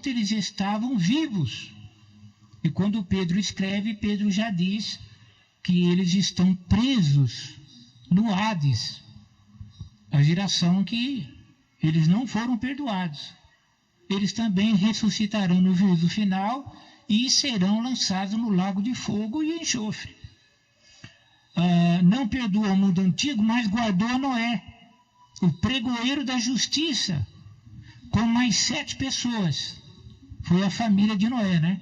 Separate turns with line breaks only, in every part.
enquanto eles estavam vivos. E quando Pedro escreve, Pedro já diz que eles estão presos no Hades, a geração que eles não foram perdoados. Eles também ressuscitarão no juízo final e serão lançados no lago de fogo e enxofre. Não perdoou o mundo antigo, mas guardou a Noé, o pregoeiro da justiça, com mais 7 pessoas. Foi a família de Noé, né?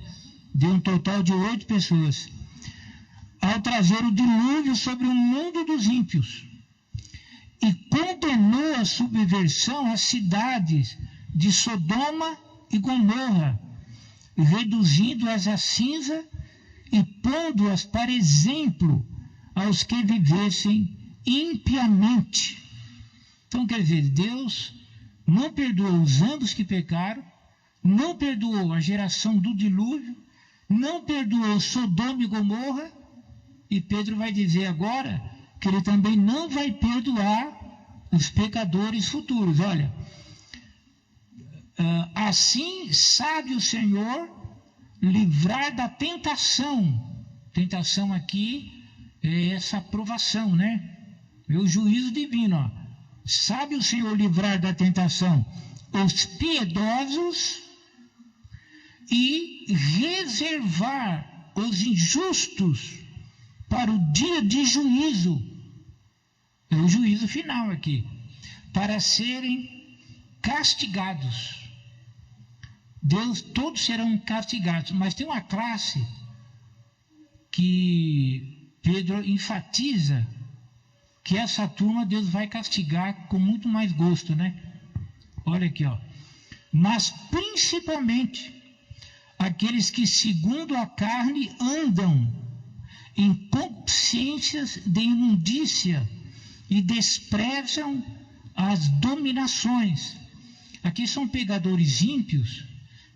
Deu um total de 8 pessoas. Ao trazer o dilúvio sobre o mundo dos ímpios. E condenou a subversão às cidades de Sodoma e Gomorra, reduzindo-as a cinza e pondo-as para exemplo aos que vivessem impiamente. Então, quer dizer, Deus não perdoou os ambos que pecaram, não perdoou a geração do dilúvio, não perdoou Sodoma e Gomorra, e Pedro vai dizer agora que ele também não vai perdoar os pecadores futuros. Olha, assim sabe o Senhor livrar da tentação. Tentação aqui é essa provação, né? É o juízo divino, ó. Sabe o Senhor livrar da tentação os piedosos e reservar os injustos para o dia de juízo. É o juízo final aqui, para serem castigados. Deus, todos serão castigados, mas tem uma classe que Pedro enfatiza, que essa turma Deus vai castigar com muito mais gosto, né? Olha aqui, ó. Mas principalmente aqueles que segundo a carne andam em consciências de imundícia e desprezam as dominações. Aqui são pecadores ímpios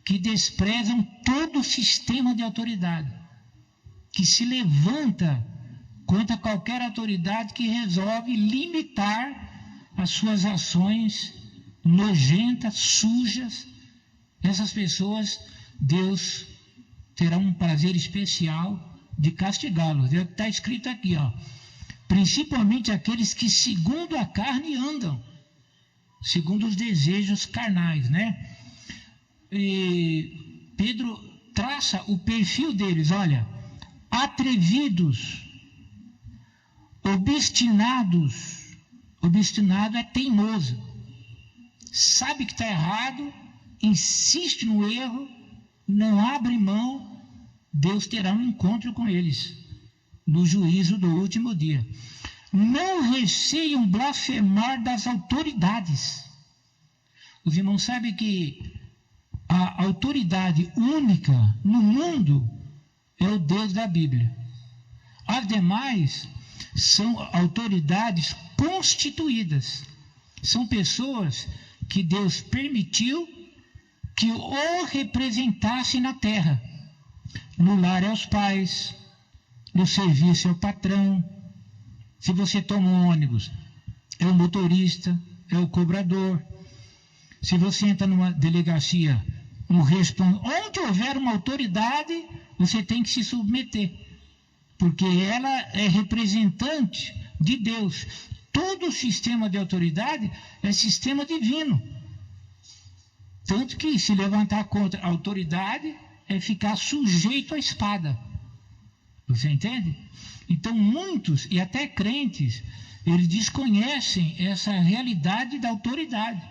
que desprezam todo o sistema de autoridade, que se levanta contra qualquer autoridade que resolve limitar as suas ações nojentas, sujas. Essas pessoas, Deus terá um prazer especial de castigá-los. Está escrito aqui, ó, principalmente aqueles que segundo a carne andam, segundo os desejos carnais, né? E Pedro traça o perfil deles, olha: atrevidos, obstinados. Obstinado é teimoso, sabe que está errado, insiste no erro, não abre mão. Deus terá um encontro com eles no juízo do último dia. Não receiam blasfemar das autoridades. Os irmãos sabem que a autoridade única no mundo é o Deus da Bíblia. As demais são autoridades constituídas. São pessoas que Deus permitiu que o representassem na terra. No lar é os pais, no serviço é o patrão. Se você toma um ônibus, é o motorista, é o cobrador. Se você entra numa delegacia, onde houver uma autoridade, você tem que se submeter, porque ela é representante de Deus. Todo o sistema de autoridade é sistema divino. Tanto que se levantar contra a autoridade é ficar sujeito à espada. Você entende? Então muitos, e até crentes, eles desconhecem essa realidade da autoridade.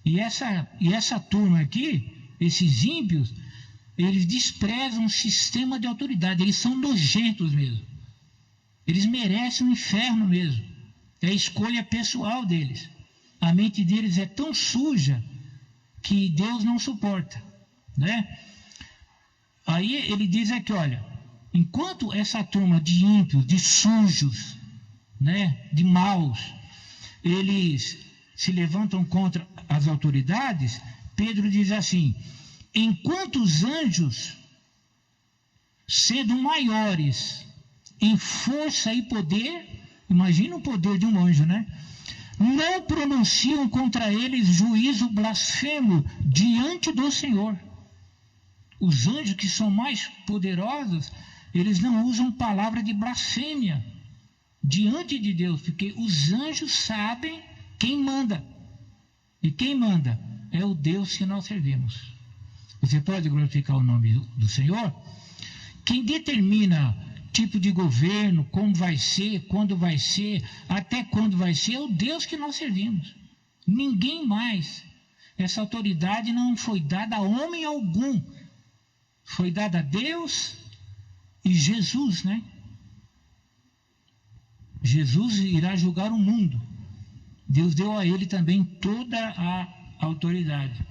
E essa turma aqui, esses ímpios, eles desprezam o sistema de autoridade. Eles são nojentos mesmo. Eles merecem o inferno mesmo. É a escolha pessoal deles. A mente deles é tão suja que Deus não suporta, né? Aí ele diz aqui, olha, enquanto essa turma de ímpios, de sujos, né, de maus, eles se levantam contra as autoridades, Pedro diz assim: enquanto os anjos, sendo maiores em força e poder, imagina o poder de um anjo, né? Não pronunciam contra eles juízo blasfemo diante do Senhor. Os anjos que são mais poderosos, eles não usam palavra de blasfêmia diante de Deus, porque os anjos sabem quem manda. E quem manda é o Deus que nós servimos. Você pode glorificar o nome do Senhor? Quem determina tipo de governo, como vai ser, quando vai ser, até quando vai ser, é o Deus que nós servimos. Ninguém mais. Essa autoridade não foi dada a homem algum. Foi dada a Deus e Jesus, né? Jesus irá julgar o mundo. Deus deu a ele também toda a autoridade.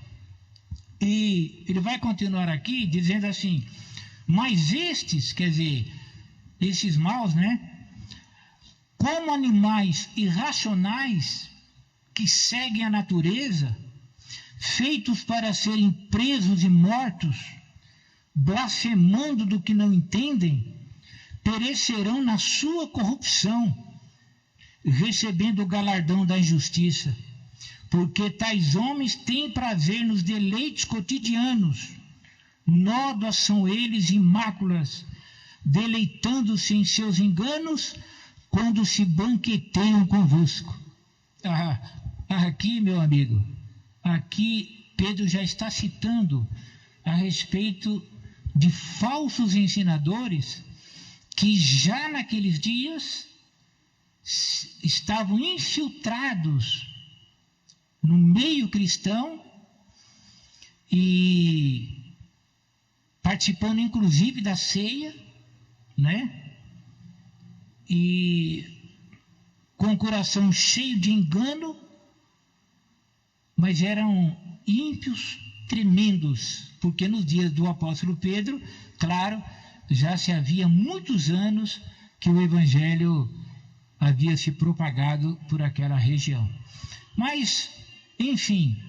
E ele vai continuar aqui dizendo assim: mas estes, quer dizer, esses maus, né? Como animais irracionais que seguem a natureza, feitos para serem presos e mortos, blasfemando do que não entendem, perecerão na sua corrupção, recebendo o galardão da injustiça, porque tais homens têm prazer nos deleites cotidianos, nódoas são eles e máculas, deleitando-se em seus enganos, quando se banqueteiam convosco. Aqui, meu amigo, aqui Pedro já está citando a respeito de falsos ensinadores que já naqueles dias estavam infiltrados no meio cristão e participando inclusive da ceia, né? E com o coração cheio de engano, mas eram ímpios tremendos, porque nos dias do apóstolo Pedro, claro, já se havia muitos anos que o evangelho havia se propagado por aquela região. Mas, enfim,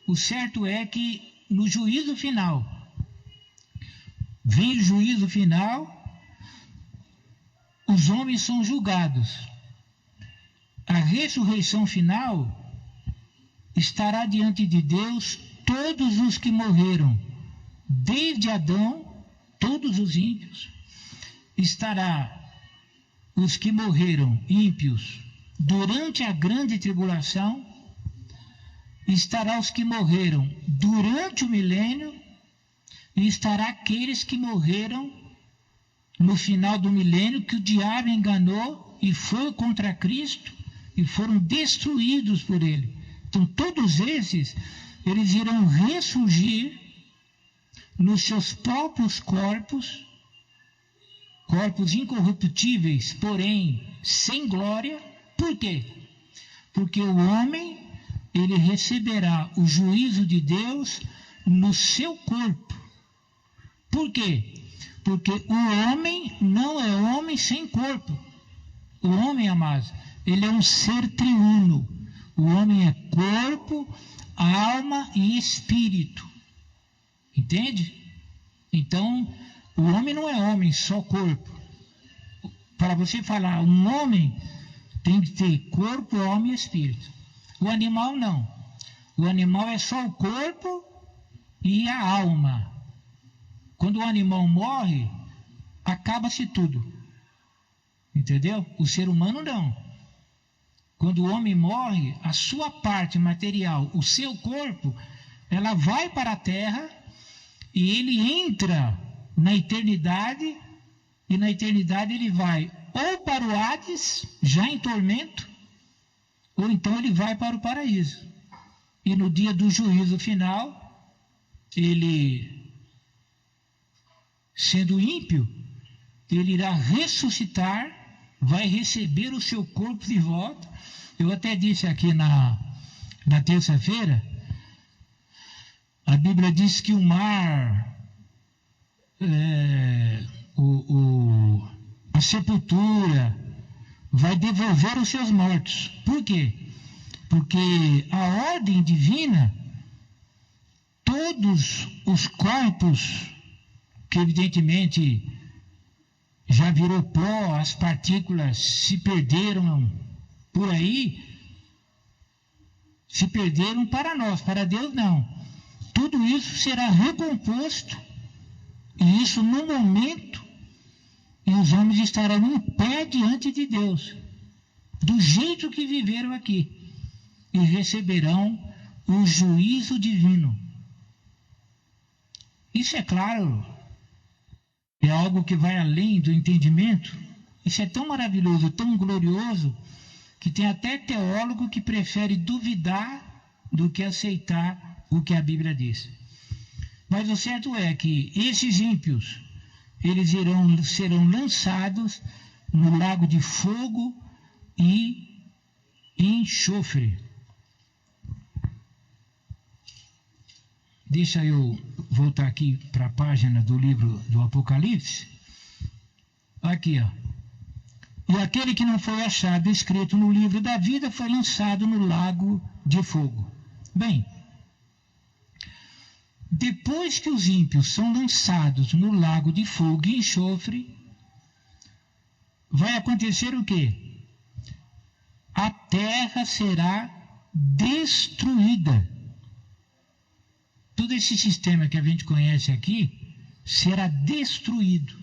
o certo é que no juízo final, vem o juízo final, os homens são julgados. A ressurreição final estará diante de Deus todos os que morreram, desde Adão, todos os ímpios. Estará os que morreram ímpios durante a grande tribulação, estará os que morreram durante o milênio, e estará aqueles que morreram no final do milênio, que o diabo enganou e foi contra Cristo e foram destruídos por ele. Então todos esses, eles irão ressurgir nos seus próprios corpos incorruptíveis, porém sem glória. Por quê? Porque o homem, ele receberá o juízo de Deus no seu corpo. Por quê? Porque o homem não é homem sem corpo. O homem, amados, ele é um ser triuno. O homem é corpo, alma e espírito. Entende? Então, o homem não é homem, só corpo. Para você falar, um homem tem que ter corpo, alma e espírito. O animal não. O animal é só o corpo e a alma. Quando o animal morre, acaba-se tudo. Entendeu? O ser humano não. Quando o homem morre, a sua parte material, o seu corpo, ela vai para a terra e ele entra na eternidade, e na eternidade ele vai ou para o Hades, já em tormento, ou então ele vai para o paraíso. E no dia do juízo final, ele, sendo ímpio, ele irá ressuscitar, vai receber o seu corpo de volta. Eu até disse aqui na terça-feira, a Bíblia diz que o mar, a sepultura, vai devolver os seus mortos. Por quê? Porque a ordem divina, todos os corpos que evidentemente já virou pó, as partículas se perderam por aí, se perderam para nós, para Deus não. Tudo isso será recomposto E isso no momento em os homens estarão em pé diante de Deus, do jeito que viveram aqui, e receberão o juízo divino. Isso é claro, é algo que vai além do entendimento. Isso é tão maravilhoso, tão glorioso, que tem até teólogo que prefere duvidar do que aceitar o que a Bíblia diz. Mas o certo é que esses ímpios, eles serão lançados no lago de fogo e enxofre. Deixa eu voltar aqui para a página do livro do Apocalipse. Aqui, ó. E aquele que não foi achado escrito no livro da vida foi lançado no lago de fogo. Bem, depois que os ímpios são lançados no lago de fogo e enxofre, vai acontecer o quê? A terra será destruída. Todo esse sistema que a gente conhece aqui será destruído.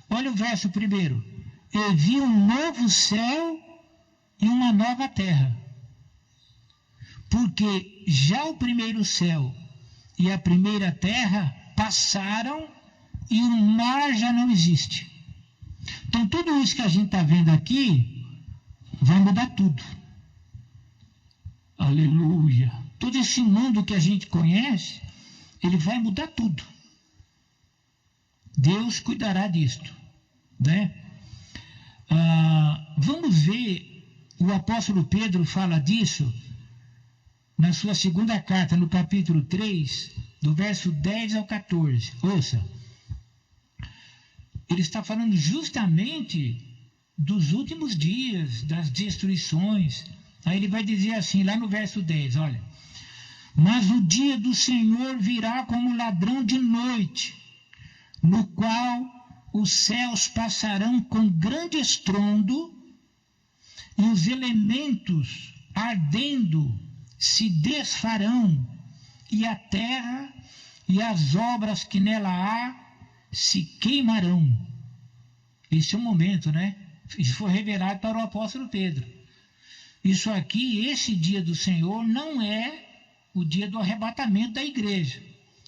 Olha o verso 1. Eu vi um novo céu e uma nova terra. Porque já o primeiro céu e a primeira terra passaram e o mar já não existe. Então tudo isso que a gente está vendo aqui vai mudar tudo. Aleluia! Todo esse mundo que a gente conhece, ele vai mudar tudo. Deus cuidará disto, né? Vamos ver, o apóstolo Pedro fala disso na sua segunda carta, no capítulo 3, do verso 10 ao 14. Ouça, ele está falando justamente dos últimos dias, das destruições. Aí ele vai dizer assim, lá no verso 10, olha: mas o dia do Senhor virá como ladrão de noite, no qual os céus passarão com grande estrondo, e os elementos ardendo se desfarão, e a terra e as obras que nela há se queimarão. Esse é o momento, né? Isso foi revelado para o apóstolo Pedro. Isso aqui, esse dia do Senhor, não é o dia do arrebatamento da igreja.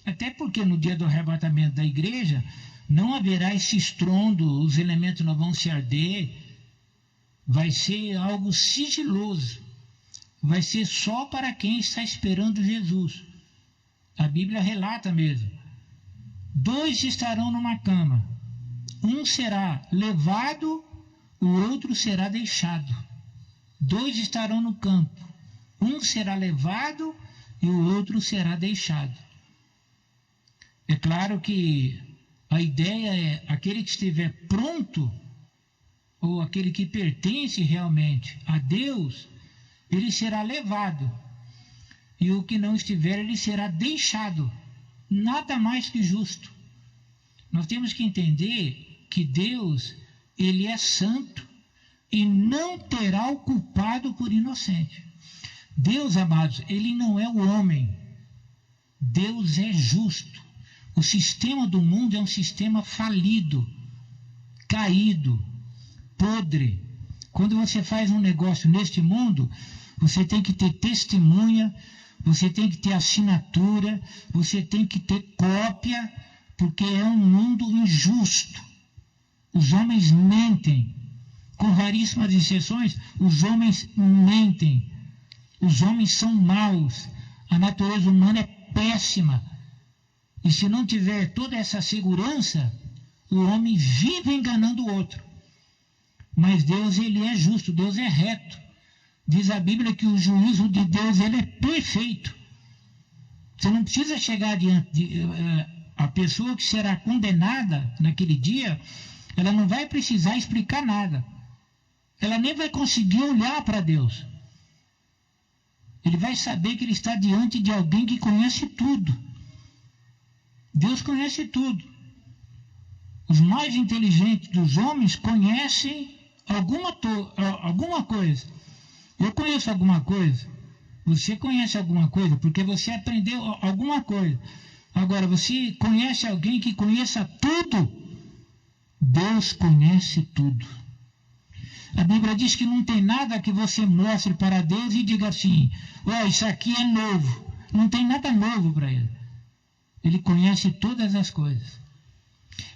Até porque no dia do arrebatamento da igreja não haverá esse estrondo, os elementos não vão se arder, vai ser algo sigiloso, vai ser só para quem está esperando Jesus. A Bíblia relata mesmo: 2 estarão numa cama, um será levado, o outro será deixado. 2 estarão no campo, um será levado e o outro será deixado. É claro que a ideia é aquele que estiver pronto, ou aquele que pertence realmente a Deus, ele será levado, e o que não estiver, ele será deixado. Nada mais que justo. Nós temos que entender que Deus, ele é santo e não terá o culpado por inocente. Deus, amados, ele não é o homem. Deus é justo. O sistema do mundo é um sistema falido, caído, podre. Quando você faz um negócio neste mundo, você tem que ter testemunha, você tem que ter assinatura, você tem que ter cópia, porque é um mundo injusto. Os homens mentem. Com raríssimas exceções, os homens mentem. Os homens são maus. A natureza humana é péssima. E se não tiver toda essa segurança, o homem vive enganando o outro. Mas Deus, ele é justo, Deus é reto. Diz a Bíblia que o juízo de Deus, ele é perfeito. Você não precisa chegar diante de... a pessoa que será condenada naquele dia, ela não vai precisar explicar nada. Ela nem vai conseguir olhar para Deus. Ele vai saber que ele está diante de alguém que conhece tudo. Deus conhece tudo. Os mais inteligentes dos homens conhecem alguma coisa. Eu conheço alguma coisa. Você conhece alguma coisa porque você aprendeu alguma coisa. Agora, você conhece alguém que conheça tudo? Deus conhece tudo. A Bíblia diz que não tem nada que você mostre para Deus e diga assim, isso aqui é novo. Não tem nada novo para Ele. Ele conhece todas as coisas.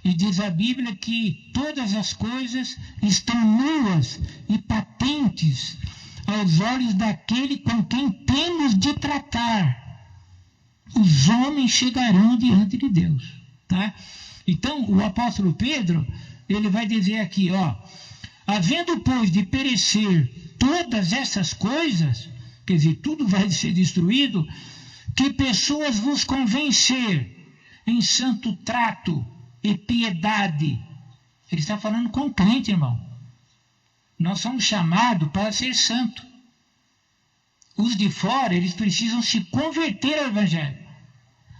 E diz a Bíblia que todas as coisas estão nuas e patentes aos olhos daquele com quem temos de tratar. Os homens chegarão diante de Deus. Tá? Então, o apóstolo Pedro, ele vai dizer aqui, havendo, pois, de perecer todas essas coisas, quer dizer, tudo vai ser destruído, que pessoas vos convencer em santo trato e piedade. Ele está falando com o crente, irmão. Nós somos chamados para ser santo. Os de fora, eles precisam se converter ao Evangelho.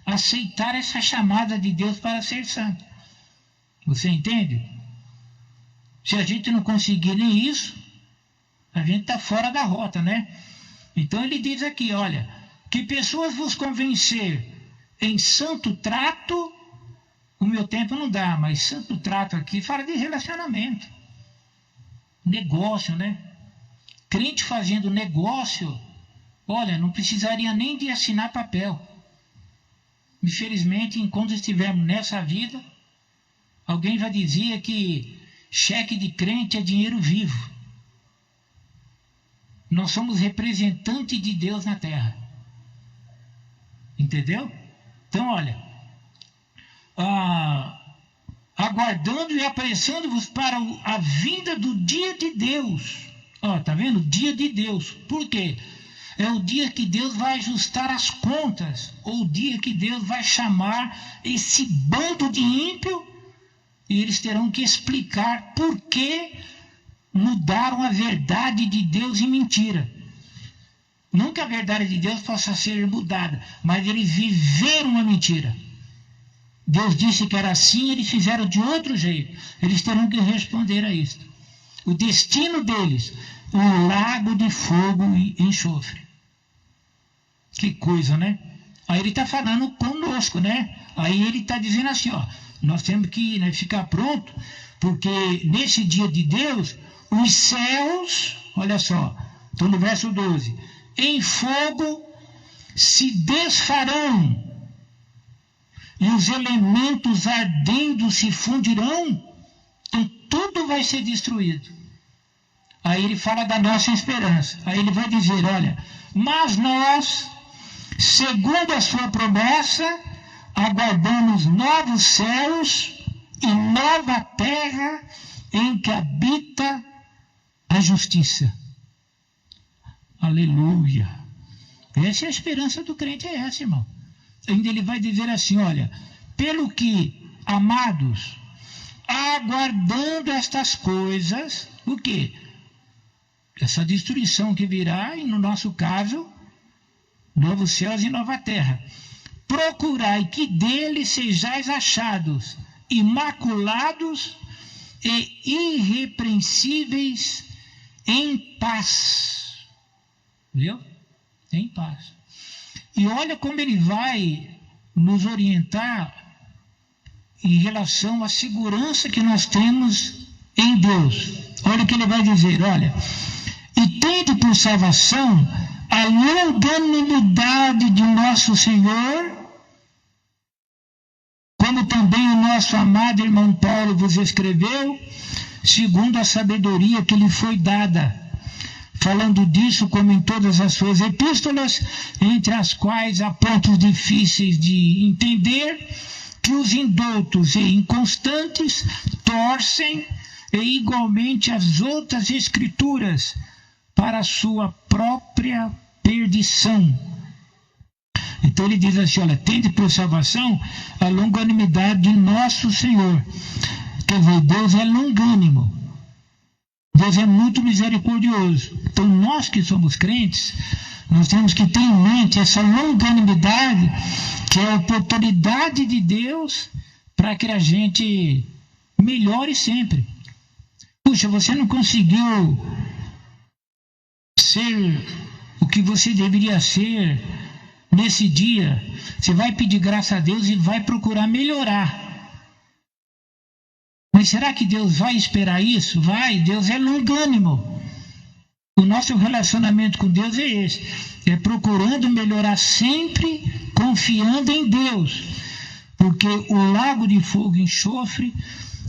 Aceitar essa chamada de Deus para ser santo. Você entende? Se a gente não conseguir nem isso, a gente está fora da rota, né? Então ele diz aqui, olha, que pessoas vos convencer em santo trato, o meu tempo não dá, mas santo trato aqui fala de relacionamento. Negócio, né? Crente fazendo negócio, olha, não precisaria nem de assinar papel. Infelizmente, enquanto estivermos nessa vida, alguém já dizia que cheque de crente é dinheiro vivo. Nós somos representantes de Deus na terra. Entendeu? Então, olha, aguardando e apressando-vos para a vinda do dia de Deus. Tá vendo? Dia de Deus. Por quê? É o dia que Deus vai ajustar as contas, ou o dia que Deus vai chamar esse bando de ímpio, e eles terão que explicar por que mudaram a verdade de Deus em mentira. Não que a verdade de Deus possa ser mudada, mas eles viveram uma mentira. Deus disse que era assim, eles fizeram de outro jeito. Eles terão que responder a isso. O destino deles, um lago de fogo e enxofre. Que coisa, né? Aí ele está falando conosco, né? Aí ele está dizendo assim, nós temos que ficar pronto, porque nesse dia de Deus, os céus, olha só, estou no verso 12, em fogo se desfarão, e os elementos ardendo se fundirão, então tudo vai ser destruído. Aí ele fala da nossa esperança. Aí ele vai dizer, olha, mas nós, segundo a sua promessa, aguardamos novos céus e nova terra em que habita a justiça. Aleluia. Essa é a esperança do crente, é essa, irmão. Ainda ele vai dizer assim, olha, pelo que, amados, aguardando estas coisas, o quê? Essa destruição que virá, e no nosso caso, novos céus e nova terra. Procurai que dele sejais achados, imaculados e irrepreensíveis em paz. Viu? Em paz. E olha como ele vai nos orientar em relação à segurança que nós temos em Deus. Olha o que ele vai dizer, olha. E tende por salvação a longanimidade de nosso Senhor, como também o nosso amado irmão Paulo vos escreveu, segundo a sabedoria que lhe foi dada, falando disso como em todas as suas epístolas, entre as quais há pontos difíceis de entender, que os indoutos e inconstantes torcem, e igualmente as outras escrituras, para a sua própria perdição. Então ele diz assim, olha, tende por salvação a longanimidade de nosso Senhor. Quer dizer, Deus é longânimo. Deus é muito misericordioso. Então nós que somos crentes, nós temos que ter em mente essa longanimidade, que é a oportunidade de Deus para que a gente melhore sempre. Puxa, você não conseguiu ser o que você deveria ser nesse dia, você vai pedir graça a Deus e vai procurar melhorar. Mas será que Deus vai esperar isso? Vai, Deus é longânimo. O nosso relacionamento com Deus é esse, é procurando melhorar sempre, confiando em Deus, porque o lago de fogo e enxofre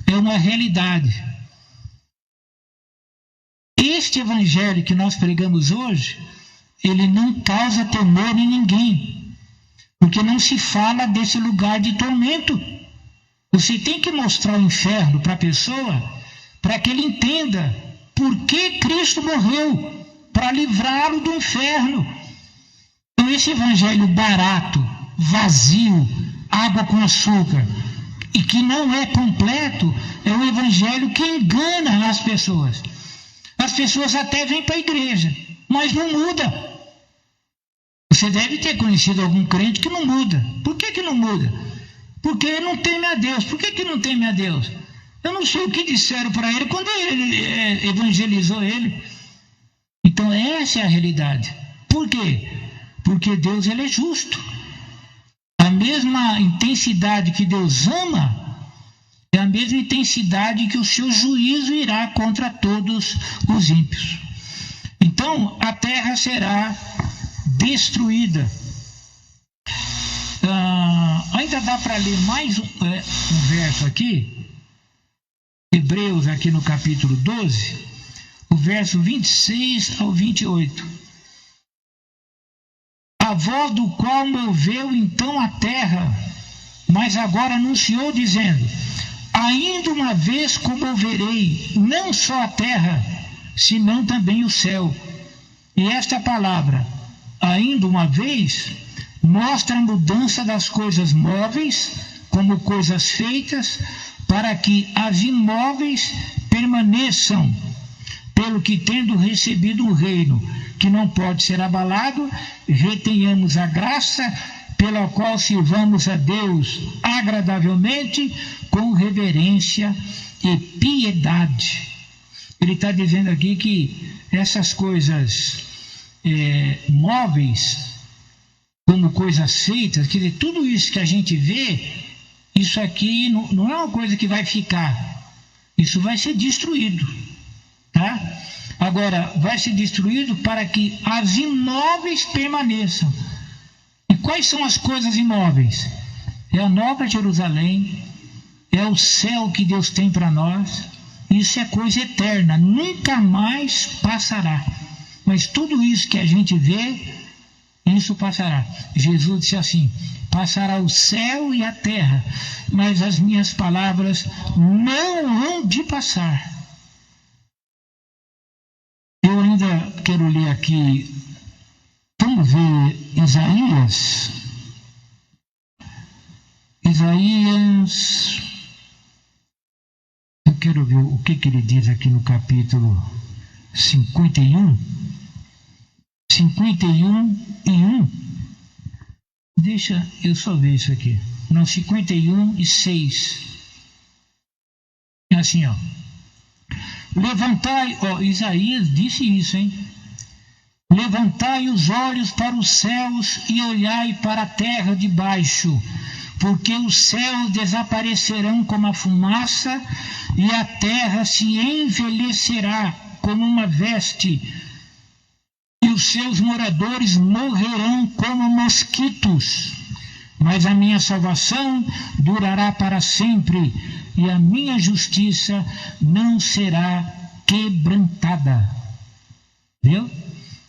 é uma realidade. Este evangelho que nós pregamos hoje, ele não causa temor em ninguém, porque não se fala desse lugar de tormento. Você tem que mostrar o inferno para a pessoa, para que ele entenda por que Cristo morreu, para livrá-lo do inferno. Então esse evangelho barato, vazio, água com açúcar, e que não é completo, é um evangelho que engana as pessoas. As pessoas até vêm para a igreja, mas não muda. Você deve ter conhecido algum crente que não muda. Por que não muda? Porque não teme a Deus. Por que não teme a Deus? Eu não sei o que disseram para ele quando ele evangelizou ele. Então essa é a realidade. Por quê? Porque Deus, ele é justo. A mesma intensidade que Deus ama é a mesma intensidade que o seu juízo irá contra todos os ímpios. Então a terra será destruída. Ainda dá para ler mais um verso aqui. Hebreus, aqui no capítulo 12, o verso 26 ao 28. A voz do qual moveu então a terra, mas agora anunciou, dizendo: ainda uma vez comoverei não só a terra, senão também o céu. E esta palavra, ainda uma vez, mostra a mudança das coisas móveis como coisas feitas, para que as imóveis permaneçam, pelo que, tendo recebido um reino que não pode ser abalado, retenhamos a graça pela qual sirvamos a Deus agradavelmente, com reverência e piedade. Ele está dizendo aqui que essas coisas móveis, como coisas feitas, quer dizer, tudo isso que a gente vê, isso aqui não é uma coisa que vai ficar, isso vai ser destruído, tá? Agora, vai ser destruído para que as imóveis permaneçam. E quais são as coisas imóveis? É a Nova Jerusalém, é o céu que Deus tem para nós. Isso é coisa eterna, nunca mais passará. Mas tudo isso que a gente vê, isso passará. Jesus disse assim: passará o céu e a terra, mas as minhas palavras não hão de passar. Eu ainda quero ler aqui, vamos ver Isaías. Eu quero ver o que ele diz aqui no capítulo 51. 51:1. Deixa eu só ver isso aqui. Não, 51:6. É assim, ó. Levantai, Isaías disse isso, hein? Levantai os olhos para os céus e olhai para a terra de baixo, porque os céus desaparecerão como a fumaça e a terra se envelhecerá como uma veste, e os seus moradores morrerão como mosquitos. Mas a minha salvação durará para sempre, e a minha justiça não será quebrantada. Viu?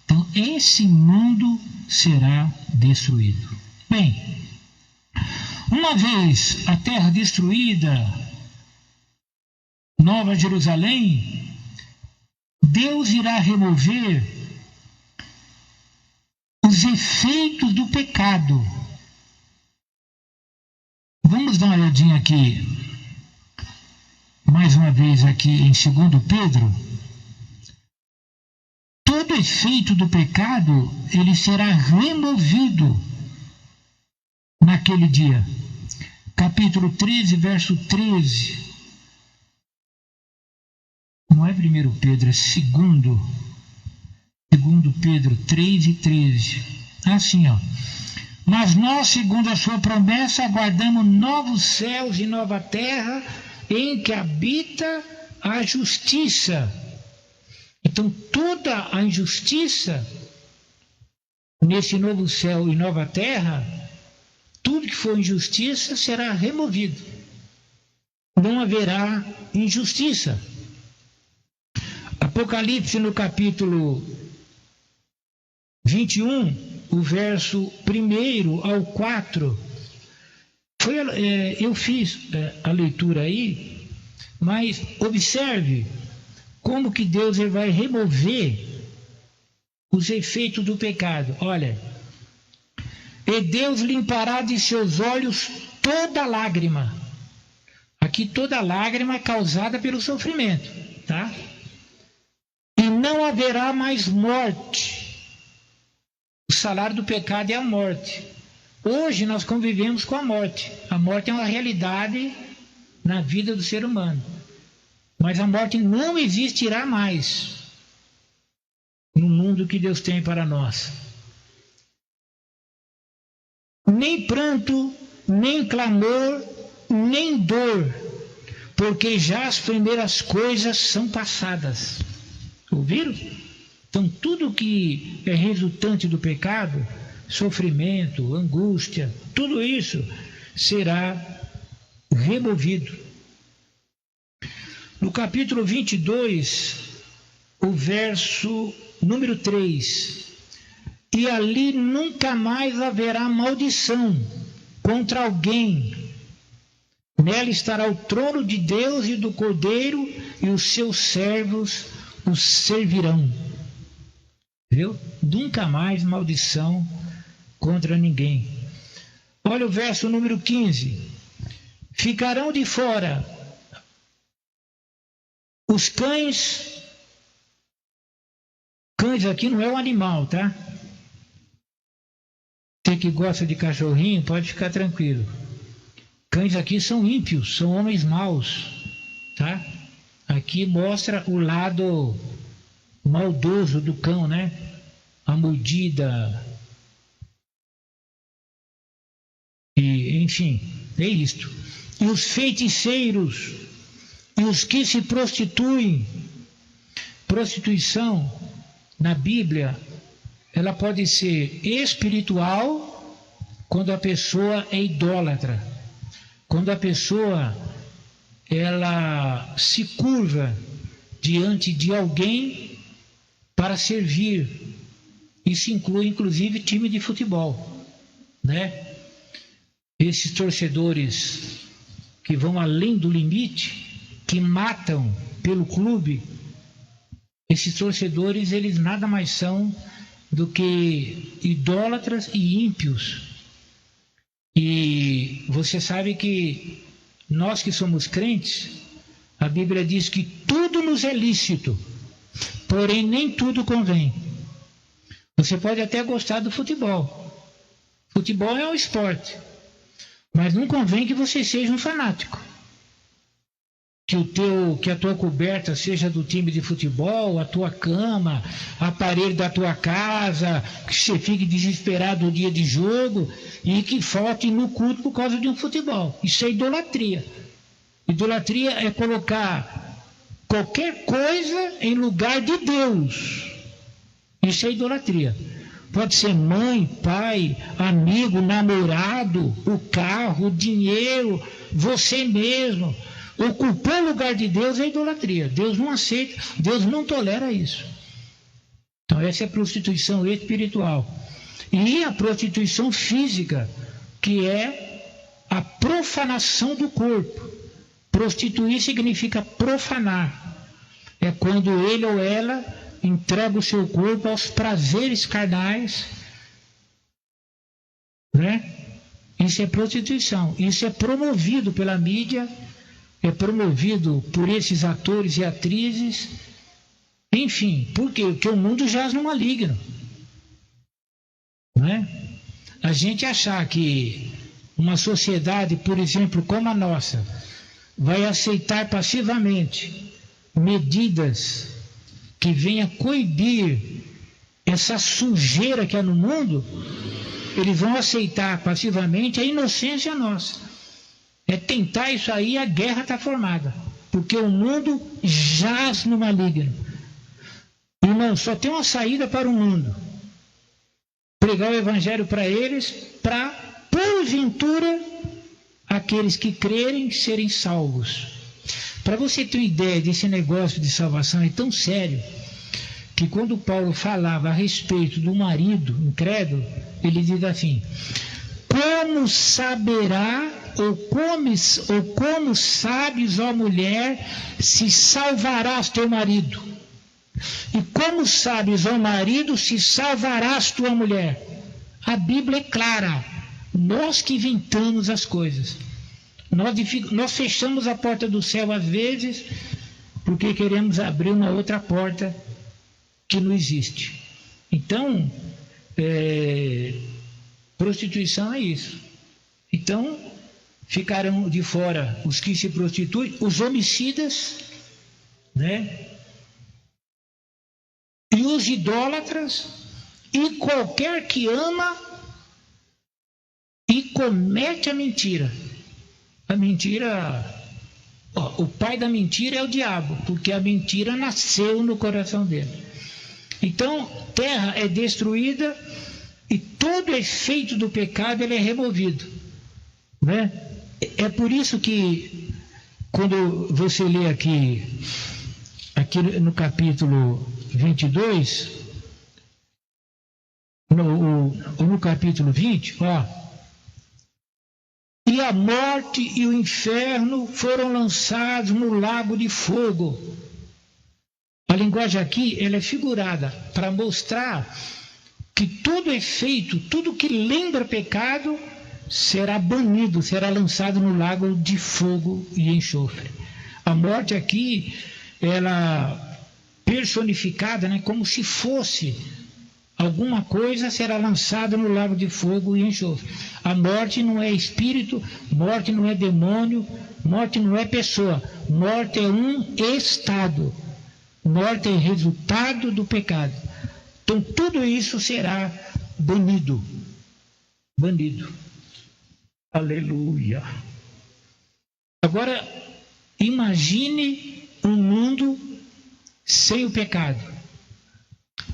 Então, esse mundo será destruído. Bem, uma vez a terra destruída, Nova Jerusalém, Deus irá remover os efeitos do pecado. Vamos dar uma olhadinha aqui, mais uma vez aqui em 2 Pedro. Todo efeito do pecado, ele será removido naquele dia. Capítulo 13, verso 13. Não é 1 Pedro, é 2 Pedro 3:13. Assim, ó. Mas nós, segundo a sua promessa, aguardamos novos céus e nova terra, em que habita a justiça. Então, toda a injustiça nesse novo céu e nova terra, tudo que for injustiça será removido. Não haverá injustiça. Apocalipse, no capítulo 21, o verso 1 ao 4. Eu fiz a leitura aí, mas observe como que Deus ele vai remover os efeitos do pecado. Olha, e Deus limpará de seus olhos toda lágrima. Aqui toda lágrima causada pelo sofrimento, tá? E não haverá mais morte. O salário do pecado é a morte. Hoje nós convivemos com a morte. A morte é uma realidade na vida do ser humano. Mas a morte não existirá mais no mundo que Deus tem para nós. Nem pranto, nem clamor, nem dor, porque já as primeiras coisas são passadas. Ouviram? Então tudo que é resultante do pecado, sofrimento, angústia, tudo isso será removido. No capítulo 22, o verso número 3: e ali nunca mais haverá maldição contra alguém. Nela estará o trono de Deus e do Cordeiro, e os seus servos os servirão. Viu? Nunca mais maldição contra ninguém. Olha o verso número 15: ficarão de fora os cães. Cães aqui não é um animal, tá? Você que gosta de cachorrinho pode ficar tranquilo. Cães aqui são ímpios, são homens maus, tá? Aqui mostra o lado maldoso do cão, né? A mordida. E, enfim, é isto. E os feiticeiros, e os que se prostituem. Prostituição, na Bíblia, ela pode ser espiritual, quando a pessoa é idólatra. Quando a pessoa ela se curva diante de alguém para servir. Isso inclui inclusive time de futebol, né? Esses torcedores que vão além do limite, que matam pelo clube, esses torcedores eles nada mais são do que idólatras e ímpios. E você sabe que nós que somos crentes, a Bíblia diz que tudo nos é lícito, porém nem tudo convém. Você pode até gostar do futebol. Futebol é um esporte, mas não convém que você seja um fanático. Que a tua coberta seja do time de futebol, a tua cama, aparelho da tua casa, que você fique desesperado no dia de jogo e que falte no culto por causa de um futebol. Isso é idolatria. Idolatria é colocar qualquer coisa em lugar de Deus. Isso é idolatria. Pode ser mãe, pai, amigo, namorado, o carro, o dinheiro, você mesmo. Ocupar o lugar de Deus é idolatria. Deus não aceita, Deus não tolera isso. Então essa é a prostituição espiritual. E a prostituição física, que é a profanação do corpo. Prostituir significa profanar. É quando ele ou ela entrega o seu corpo aos prazeres carnais, né? Isso é prostituição. Isso é promovido pela mídia, é promovido por esses atores e atrizes, enfim, por quê? Porque o mundo jaz no maligno, não é? A gente achar que uma sociedade, por exemplo, como a nossa, vai aceitar passivamente medidas que venham coibir essa sujeira que há no mundo, eles vão aceitar passivamente a inocência nossa. É tentar isso aí, a guerra está formada. Porque o mundo jaz no maligno. Irmão, só tem uma saída para o mundo. Pregar o evangelho para eles, para, porventura, aqueles que crerem serem salvos. Para você ter uma ideia desse negócio de salvação, é tão sério, que quando Paulo falava a respeito do marido incrédulo, ele diz assim: como saberá, ou como sabes, ó mulher, se salvarás teu marido? E como sabes, ó marido, se salvarás tua mulher? A Bíblia é clara. Nós que inventamos as coisas. Nós fechamos a porta do céu às vezes, porque queremos abrir uma outra porta que não existe. Então, prostituição é isso. Então, ficarão de fora os que se prostituem, os homicidas, né? E os idólatras, e qualquer que ama e comete a mentira. A mentira, o pai da mentira é o diabo, porque a mentira nasceu no coração dele. Então, terra é destruída e todo efeito do pecado ele é removido, né? É por isso que, quando você lê aqui no capítulo 22, no capítulo 20, e a morte e o inferno foram lançados no lago de fogo. A linguagem aqui ela é figurada para mostrar que todo efeito, tudo que lembra pecado, será banido, será lançado no lago de fogo e enxofre. A morte aqui, ela personificada, né, como se fosse alguma coisa, será lançada no lago de fogo e enxofre. A morte não é espírito, morte não é demônio, morte não é pessoa. Morte é um estado. Morte é resultado do pecado. Então tudo isso será banido. Banido. Aleluia. Agora, imagine um mundo sem o pecado.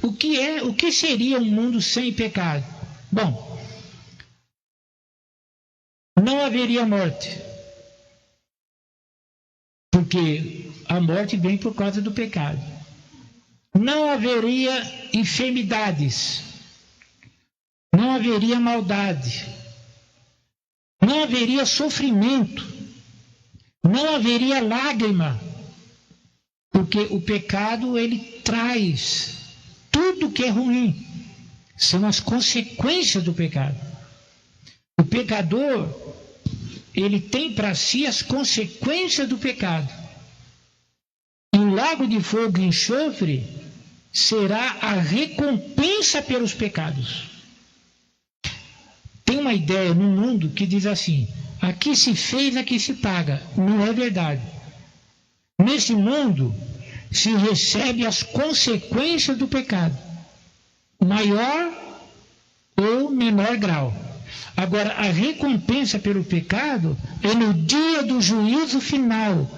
O que seria um mundo sem pecado? Bom, não haveria morte. Porque a morte vem por causa do pecado. Não haveria enfermidades. Não haveria maldade. Não haveria sofrimento. Não haveria lágrima. Porque o pecado, ele traz tudo que é ruim. São as consequências do pecado. O pecador, ele tem para si as consequências do pecado. E o lago de fogo e enxofre será a recompensa pelos pecados. Tem uma ideia no mundo que diz assim: aqui se fez, aqui se paga. Não é verdade. Nesse mundo se recebe as consequências do pecado, maior ou menor grau. Agora, a recompensa pelo pecado é no dia do juízo final,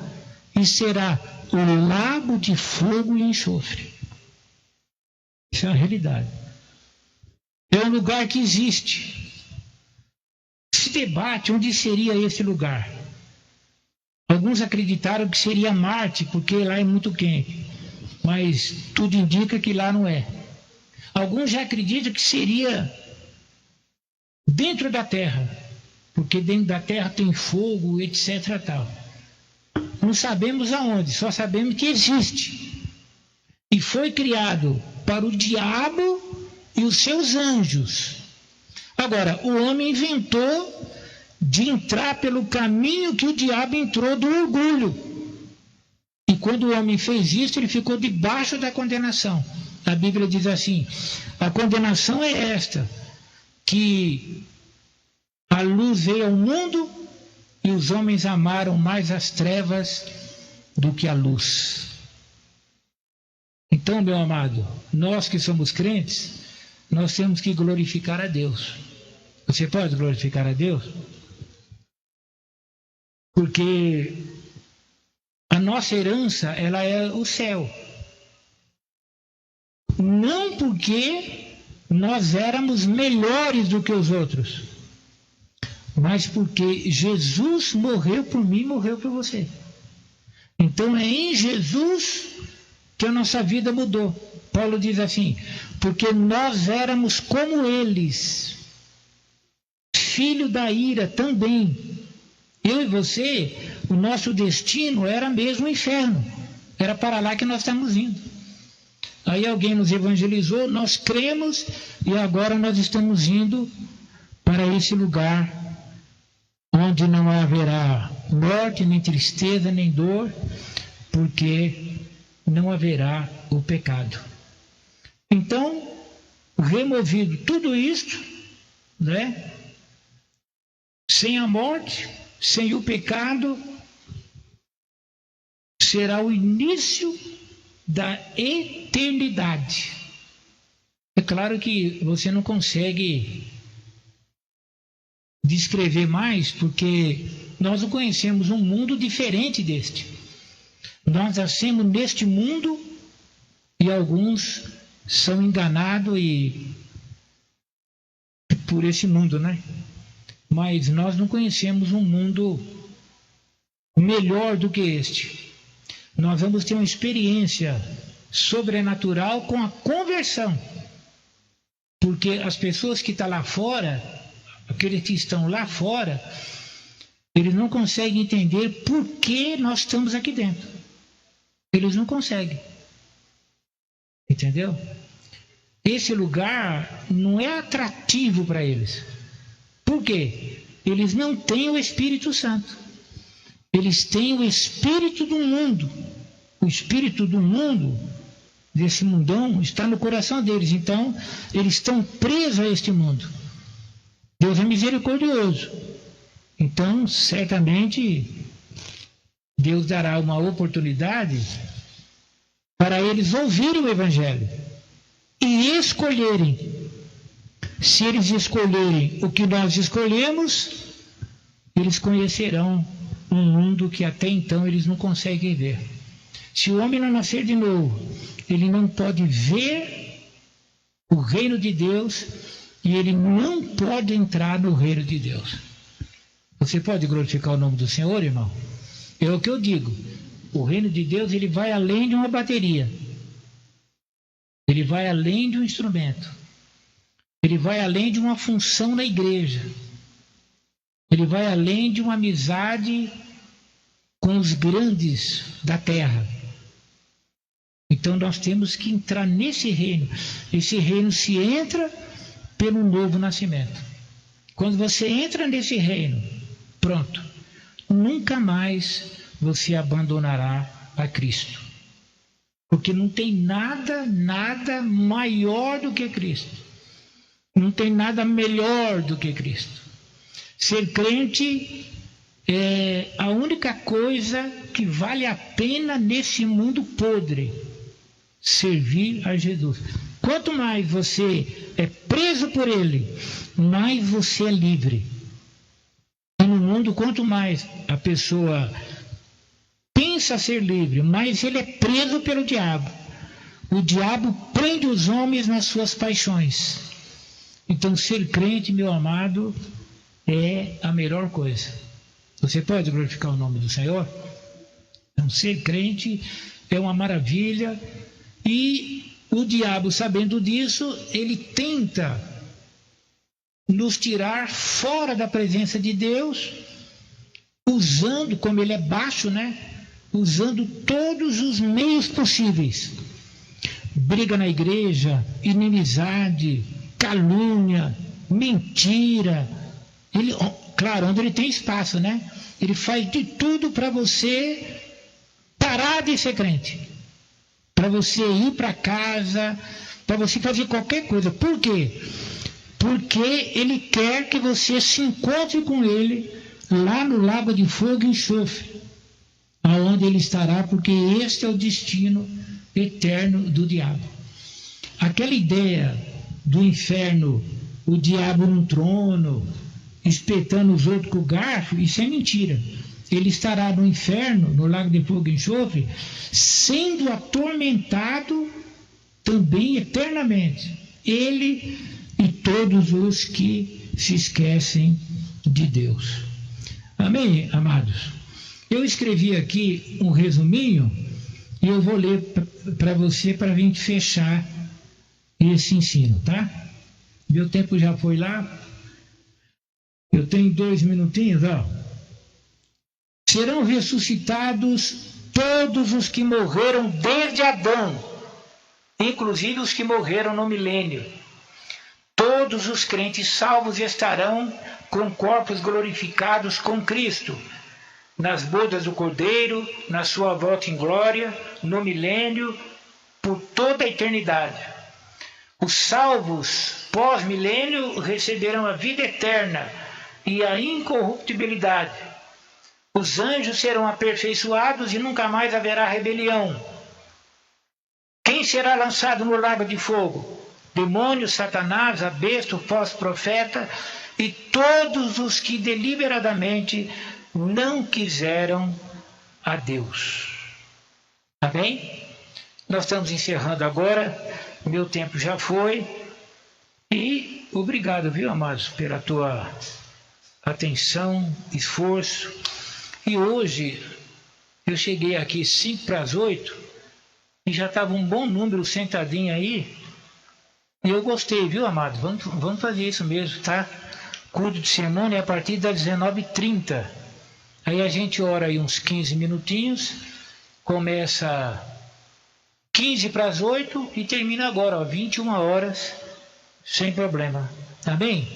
e será o lago de fogo e enxofre. Isso é a realidade. É um lugar que existe. Se debate onde seria esse lugar. Alguns acreditaram que seria Marte, porque lá é muito quente. Mas tudo indica que lá não é. Alguns já acreditam que seria dentro da Terra, porque dentro da Terra tem fogo, etc. Tal. Não sabemos aonde, só sabemos que existe. E foi criado para o diabo e os seus anjos. Agora, o homem inventou de entrar pelo caminho que o diabo entrou, do orgulho. E quando o homem fez isso, ele ficou debaixo da condenação. A Bíblia diz assim: a condenação é esta, que a luz veio ao mundo e os homens amaram mais as trevas do que a luz. Então, meu amado, nós que somos crentes, nós temos que glorificar a Deus. Você pode glorificar a Deus? Porque a nossa herança, ela é o céu. Não porque nós éramos melhores do que os outros, mas porque Jesus morreu por mim, morreu por você. Então é em Jesus que a nossa vida mudou. Paulo diz assim: porque nós éramos como eles, filho da ira também. Eu e você, o nosso destino era mesmo o inferno. Era para lá que nós estamos indo. Aí alguém nos evangelizou, nós cremos e agora nós estamos indo para esse lugar onde não haverá morte, nem tristeza, nem dor, porque não haverá o pecado. Então, removido tudo isto, né? Sem a morte, sem o pecado, será o início da eternidade. É claro que você não consegue descrever mais, porque nós não conhecemos um mundo diferente deste. Nós nascemos neste mundo e alguns são enganados por esse mundo, né? Mas nós não conhecemos um mundo melhor do que este. Nós vamos ter uma experiência sobrenatural com a conversão. Porque as pessoas que estão lá fora, aqueles que estão lá fora, eles não conseguem entender por que nós estamos aqui dentro. Eles não conseguem. Entendeu? Esse lugar não é atrativo para eles. Por quê? Eles não têm o Espírito Santo. Eles têm o espírito do mundo. O espírito do mundo, desse mundão, está no coração deles. Então, eles estão presos a este mundo. Deus é misericordioso. Então, certamente, Deus dará uma oportunidade para eles ouvirem o Evangelho e escolherem. Se eles escolherem o que nós escolhemos, eles conhecerão um mundo que até então eles não conseguem ver. Se o homem não nascer de novo, ele não pode ver o reino de Deus e ele não pode entrar no reino de Deus. Você pode glorificar o nome do Senhor, irmão? É o que eu digo. O reino de Deus, ele vai além de uma bateria. Ele vai além de um instrumento. Ele vai além de uma função na igreja. Ele vai além de uma amizade com os grandes da terra. Então nós temos que entrar nesse reino. Esse reino se entra pelo novo nascimento. Quando você entra nesse reino, pronto, nunca mais você abandonará a Cristo. Porque não tem nada maior do que Cristo. Não tem nada melhor do que Cristo. Ser crente é a única coisa que vale a pena nesse mundo podre. Servir a Jesus. Quanto mais você é preso por Ele, mais você é livre. E no mundo, quanto mais a pessoa pensa ser livre, mais ele é preso pelo diabo. O diabo prende os homens nas suas paixões. Então, ser crente, meu amado, é a melhor coisa. Você pode glorificar o nome do Senhor? Então, ser crente é uma maravilha. E o diabo, sabendo disso, ele tenta nos tirar fora da presença de Deus, usando, como ele é baixo, né? Usando todos os meios possíveis. Briga na igreja, inimizade, calúnia, mentira. Ele, claro, onde ele tem espaço, né? Ele faz de tudo para você parar de ser crente. Para você ir para casa, para você fazer qualquer coisa. Por quê? Porque ele quer que você se encontre com ele lá no lago de fogo e enxofre, aonde ele estará, porque este é o destino eterno do diabo. Aquela ideia do inferno o diabo num trono, espetando os outros com o garfo, isso é mentira. Ele estará no inferno, no lago de fogo e enxofre, sendo atormentado também eternamente. Ele e todos os que se esquecem de Deus. Amém, amados? Eu escrevi aqui um resuminho e eu vou ler para você para a gente fechar esse ensino, tá? Meu tempo já foi lá. Eu tenho 2 minutinhos, ó. Serão ressuscitados todos os que morreram desde Adão, inclusive os que morreram no milênio. Todos os crentes salvos estarão com corpos glorificados com Cristo, nas bodas do Cordeiro, na sua volta em glória, no milênio, por toda a eternidade. Os salvos pós-milênio receberão a vida eterna e a incorruptibilidade. Os anjos serão aperfeiçoados e nunca mais haverá rebelião. Quem será lançado no lago de fogo? Demônio, Satanás, a besta, o falso profeta e todos os que deliberadamente não quiseram a Deus. Tá bem? Nós estamos encerrando agora. Meu tempo já foi. E obrigado, viu, amados, pela tua atenção, esforço. E hoje eu cheguei aqui 5 para as 8 e já estava um bom número sentadinho aí. E eu gostei, viu, amado? Vamos fazer isso mesmo, tá? Culto de semana é a partir das 19h30. Aí a gente ora aí uns 15 minutinhos, começa 15 para as 8 e termina agora, ó, 21 horas, sem problema. Tá bem?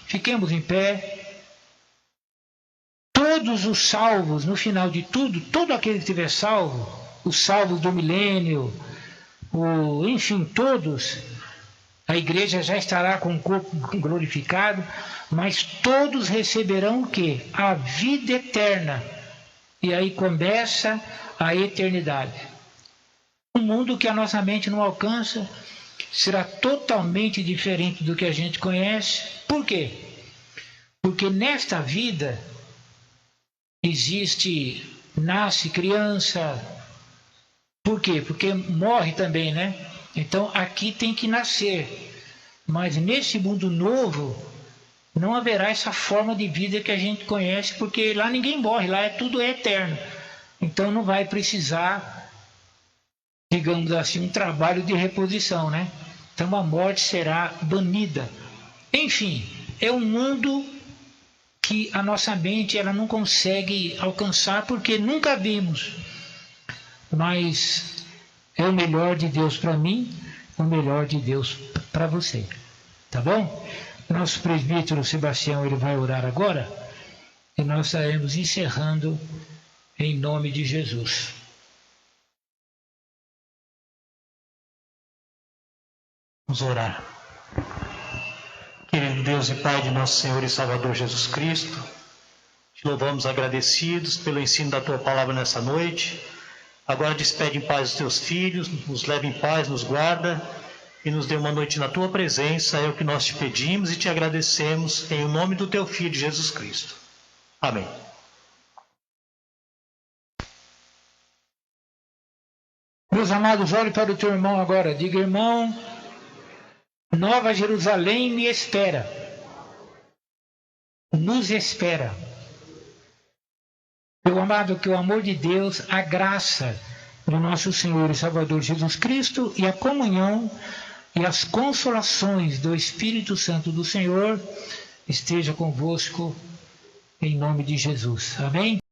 Fiquemos em pé. Todos os salvos, no final de tudo, todo aquele que estiver salvo, os salvos do milênio, enfim, todos, a igreja já estará com o corpo glorificado, mas todos receberão o quê? A vida eterna. E aí começa a eternidade. Um mundo que a nossa mente não alcança será totalmente diferente do que a gente conhece. Por quê? Porque nesta vida nasce criança. Por quê? Porque morre também, né? Então aqui tem que nascer. Mas nesse mundo novo não haverá essa forma de vida que a gente conhece, porque lá ninguém morre, lá tudo é eterno. Então não vai precisar, digamos assim, um trabalho de reposição, né? Então a morte será banida. Enfim, é um mundo que a nossa mente ela não consegue alcançar porque nunca vimos. Mas é o melhor de Deus para mim, o melhor de Deus para você. Tá bom? Nosso presbítero Sebastião ele vai orar agora e nós estaremos encerrando em nome de Jesus.
Vamos orar. Querido Deus e Pai de nosso Senhor e Salvador Jesus Cristo, te louvamos agradecidos pelo ensino da Tua Palavra nessa noite. Agora despede em paz os Teus filhos, nos leve em paz, nos guarda e nos dê uma noite na Tua presença. É o que nós te pedimos e te agradecemos em nome do Teu Filho Jesus Cristo. Amém.
Meus amados, olhe para o teu irmão agora. Diga, irmão, Nova Jerusalém me espera. Nos espera. Meu amado, que o amor de Deus, a graça do nosso Senhor e Salvador Jesus Cristo e a comunhão e as consolações do Espírito Santo do Senhor esteja convosco em nome de Jesus. Amém?